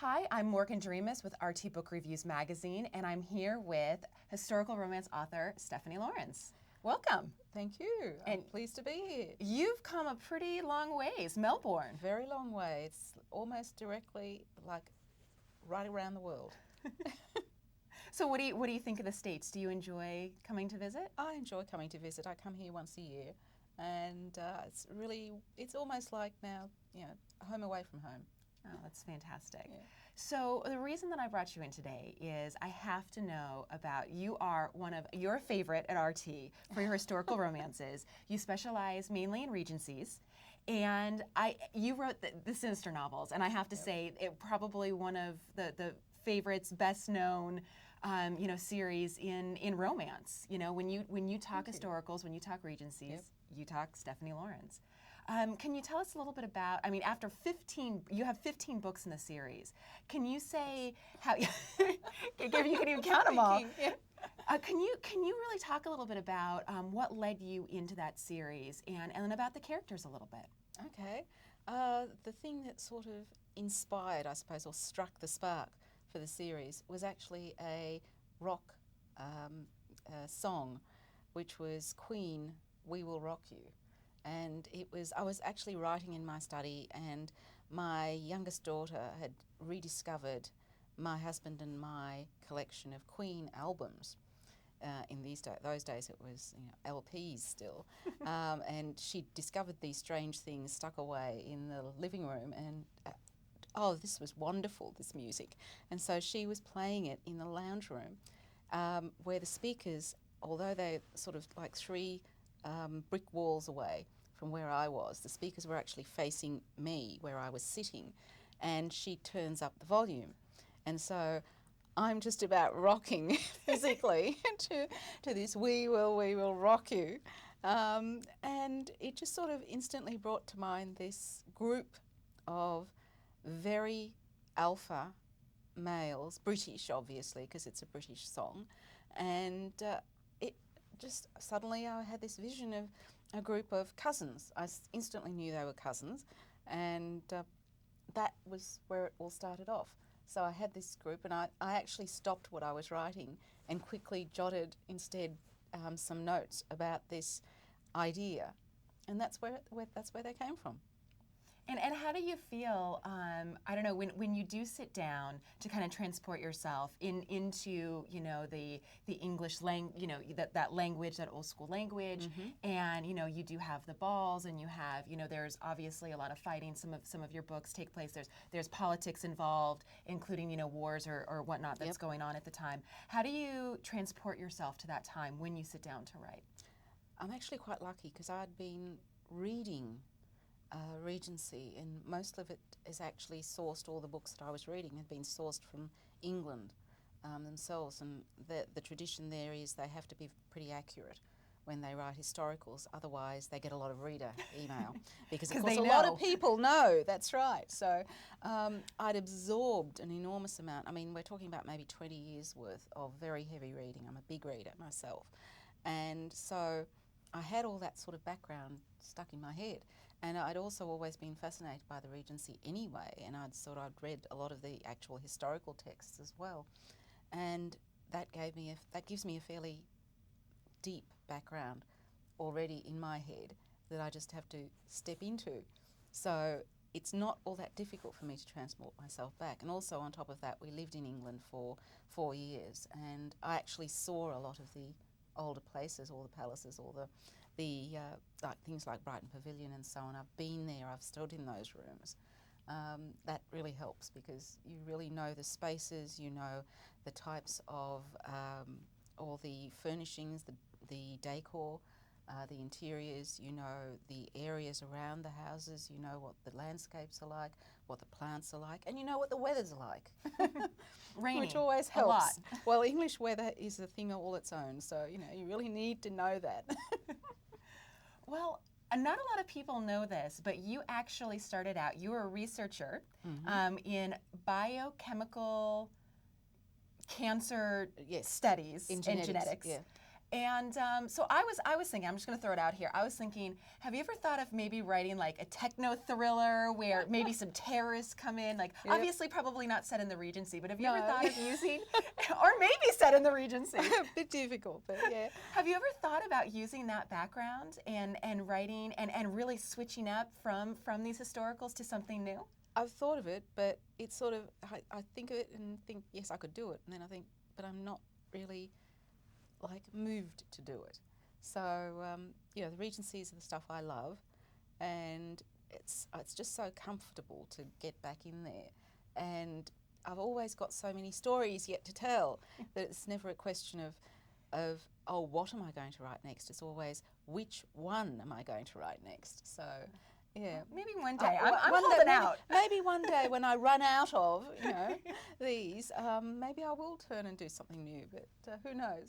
Hi, I'm Morgan Doremus with RT Book Reviews Magazine, and I'm here with historical romance author Stephanie Lawrence. Welcome. Thank you. I'm pleased to be here. You've come a pretty long ways, Melbourne. Very long way. It's almost directly like right around the world. So what do you think of the States? Do you enjoy coming to visit? I enjoy coming to visit. I come here once a year, and it's almost like now, home away from home. Oh, that's fantastic. Yeah. So the reason that I brought you in today is I have to know about, you are one of your favorite at RT for your historical romances. You specialize mainly in Regencies, and you wrote the Cynsters novels, and I have to say it probably one of the favorites, best known series in romance. You know, when you talk historicals, when you talk Regencies, you talk Stephanie Lawrence. Can you tell us a little bit about, you have 15 books in the series. Can you say how, you can even count them all. Can you really talk a little bit about what led you into that series and then about the characters a little bit? Okay. The thing that sort of inspired, I suppose, or struck the spark for the series was actually a rock song, which was Queen, We Will Rock You. And I was actually writing in my study, and my youngest daughter had rediscovered my husband and my collection of Queen albums. In those days it was LPs still, and she discovered these strange things stuck away in the living room, and this was wonderful, this music. And so she was playing it in the lounge room, where the speakers, although they're sort of like three brick walls away from where I was, the speakers were actually facing me where I was sitting, and she turns up the volume. And so I'm just about rocking physically to this we will rock you. And it just sort of instantly brought to mind this group of very alpha males, British obviously, because it's a British song, and it just suddenly I had this vision of a group of cousins. I instantly knew they were cousins, and that was where it all started off. So I had this group, and I actually stopped what I was writing and quickly jotted instead some notes about this idea, and that's where they came from. And how do you feel, I don't know, when you do sit down to kind of transport yourself into, the English that language, that old school language, and, you do have the balls, and you have, there's obviously a lot of fighting. Some of your books take place, there's politics involved, including, wars or whatnot that's going on at the time. How do you transport yourself to that time when you sit down to write? I'm actually quite lucky because I'd been reading Regency, and most of it is actually sourced, all the books that I was reading had been sourced from England themselves, and the tradition there is they have to be pretty accurate when they write historicals, otherwise they get a lot of reader email because of course a lot of people know, that's right. So I'd absorbed an enormous amount. We're talking about maybe 20 years worth of very heavy reading. I'm a big reader myself, and so I had all that sort of background stuck in my head, and I'd also always been fascinated by the Regency anyway, and I'd read a lot of the actual historical texts as well, and that gives me a fairly deep background already in my head that I just have to step into. So it's not all that difficult for me to transport myself back. And also on top of that, we lived in England for 4 years, and I actually saw a lot of the older places, all the palaces, all the like things like Brighton Pavilion and so on. I've been there, I've stood in those rooms. That really helps because you really know the spaces, you know the types of all the furnishings, the decor, the interiors, you know the areas around the houses, you know what the landscapes are like, what the plants are like, and you know what the weather's like. Raining, which always helps. A lot. Well, English weather is a thing all its own, so you really need to know that. Well, not a lot of people know this, but you actually started out, you were a researcher in biochemical cancer studies and genetics. Yeah. And so I was thinking, I'm just going to throw it out here. I was thinking, have you ever thought of maybe writing like a techno thriller where maybe some terrorists come in? Like, obviously, probably not set in the Regency, but have you ever thought of using, or maybe set in the Regency? A bit difficult, but yeah. Have you ever thought about using that background and writing and really switching up from these historicals to something new? I've thought of it, but it's sort of, I think of it and think, yes, I could do it. And then I think, but I'm not really like moved to do it. So you know, the Regencies are the stuff I love, and it's just so comfortable to get back in there. And I've always got so many stories yet to tell that it's never a question of oh, what am I going to write next? It's always, which one am I going to write next? So yeah, maybe one day. I'm one holding day, out. Maybe one day when I run out of these, maybe I will turn and do something new. But who knows?